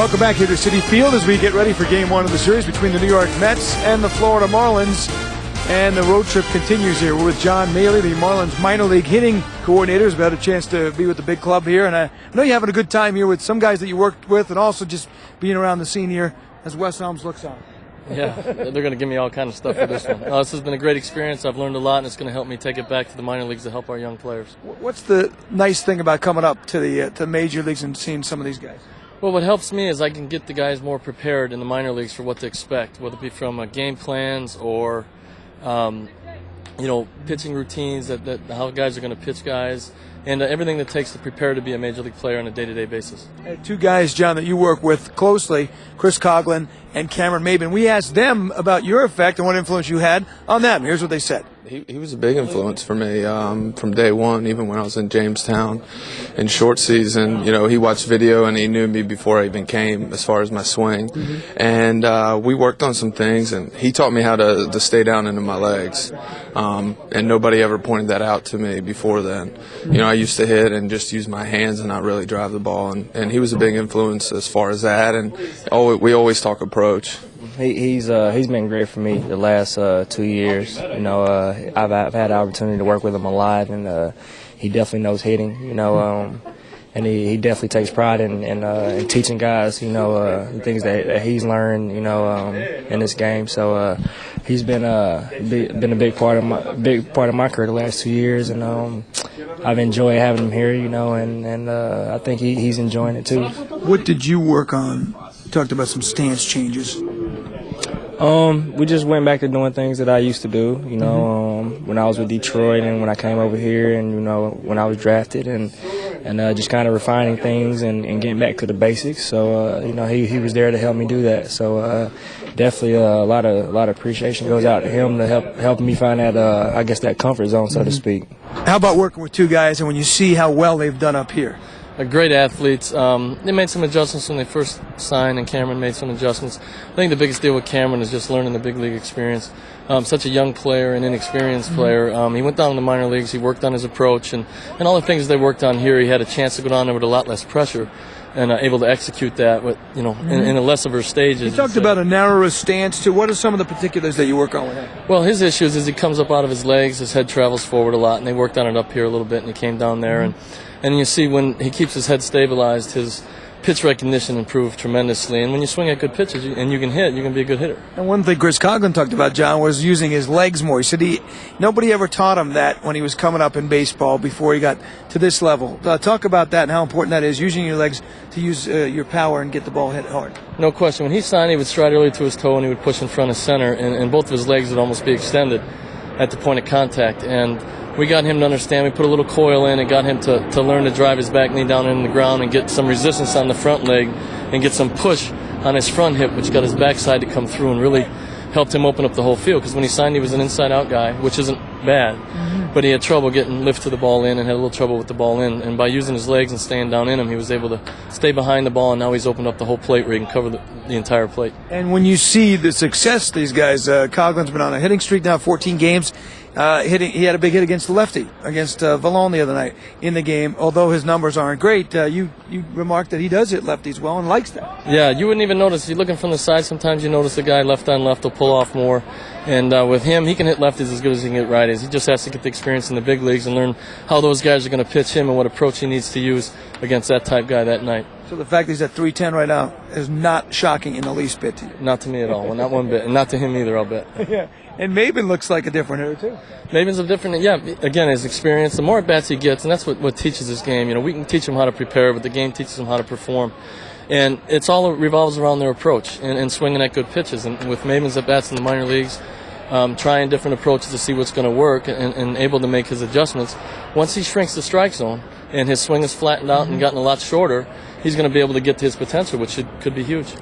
Welcome back here to Citi Field as we get ready for Game 1 of the series between the New York Mets and the Florida Marlins. And the road trip continues here. We're with John Malle, the Marlins minor league hitting coordinator. We've had a chance to be with the big club here. And I know you're having a good time here with some guys that you worked with and also just being around the scene here as Wes Helms looks on. Yeah, they're going to give me all kind of stuff for this one. This has been a great experience. I've learned a lot, and it's going to help me take it back to the minor leagues to help our young players. What's the nice thing about coming up to the major leagues and seeing some of these guys? Well, what helps me is I can get the guys more prepared in the minor leagues for what to expect, whether it be from game plans or, pitching routines, that how guys are going to pitch guys, and everything that takes to prepare to be a major league player on a day-to-day basis. Two guys, John, that you work with closely, Chris Coghlan and Cameron Maben. We asked them about your effect and what influence you had on them. Here's what they said. He was a big influence for me from day one, even when I was in Jamestown in short season. He watched video and he knew me before I even came as far as my swing. And we worked on some things, and he taught me how to stay down into my legs. And nobody ever pointed that out to me before then. I used to hit and just use my hands and not really drive the ball. And he was a big influence as far as that. And we always talk approach. He's been great for me the last 2 years. I've had the opportunity to work with him a lot, and he definitely knows hitting. And he definitely takes pride in teaching guys. The things that he's learned. In this game. So he's been a big part of my career the last 2 years, and I've enjoyed having him here. And I think he's enjoying it too. What did you work on? You talked about some stance changes. We just went back to doing things that I used to do, when I was with Detroit and when I came over here and, when I was drafted and just kind of refining things and getting back to the basics. So, he was there to help me do that. So, definitely a lot of appreciation goes out to him to help me find that, that comfort zone, so to speak. How about working with two guys and when you see how well they've done up here? Great athletes. They made some adjustments when they first signed, and Cameron made some adjustments. I think the biggest deal with Cameron is just learning the big league experience. Such a young player and inexperienced player. He went down in the minor leagues. He worked on his approach, and all the things they worked on here, he had a chance to go down there with a lot less pressure and able to execute that with, in a lesser stages. You talked about a narrower stance, too. What are some of the particulars that you work on with him? Well, his issues is he comes up out of his legs, his head travels forward a lot, and they worked on it up here a little bit, and he came down there. And you see when he keeps his head stabilized, his pitch recognition improved tremendously. And when you swing at good pitches and you can hit, you can be a good hitter. And one thing Chris Coghlan talked about, John, was using his legs more. He said nobody ever taught him that when he was coming up in baseball before he got to this level. Talk about that and how important that is, using your legs to use your power and get the ball hit hard. No question. When he signed, he would stride early to his toe and he would push in front of center, and both of his legs would almost be extended at the point of contact. And we got him to understand. We put a little coil in and got him to learn to drive his back knee down in the ground and get some resistance on the front leg and get some push on his front hip, which got his backside to come through and really helped him open up the whole field. Because when he signed, he was an inside-out guy, which isn't bad. But he had trouble getting lift to the ball in and had a little trouble with the ball in. And by using his legs and staying down in him, he was able to stay behind the ball, and now he's opened up the whole plate where he can cover the entire plate. And when you see the success these guys, Coughlin's been on a hitting streak now, 14 games. He had a big hit against the lefty, against Vallone the other night in the game. Although his numbers aren't great, you remarked that he does hit lefties well and likes that. Yeah, you wouldn't even notice. You're looking from the side, sometimes you notice a guy left on left will pull off more. And with him, he can hit lefties as good as he can hit righties. He just has to get the experience in the big leagues and learn how those guys are going to pitch him and what approach he needs to use against that type guy that night. So the fact that he's at 310 right now is not shocking in the least bit to you? Not to me at all. Well, not one bit. And not to him either, I'll bet. Yeah. And Maben looks like a different hitter, too. Maben's a different, again, his experience. The more at-bats he gets, and that's what teaches his game. We can teach him how to prepare, but the game teaches him how to perform. And it's all revolves around their approach and swinging at good pitches. And with Maben's at-bats in the minor leagues, trying different approaches to see what's going to work and able to make his adjustments. Once he shrinks the strike zone and his swing is flattened out and gotten a lot shorter, he's going to be able to get to his potential, which could be huge.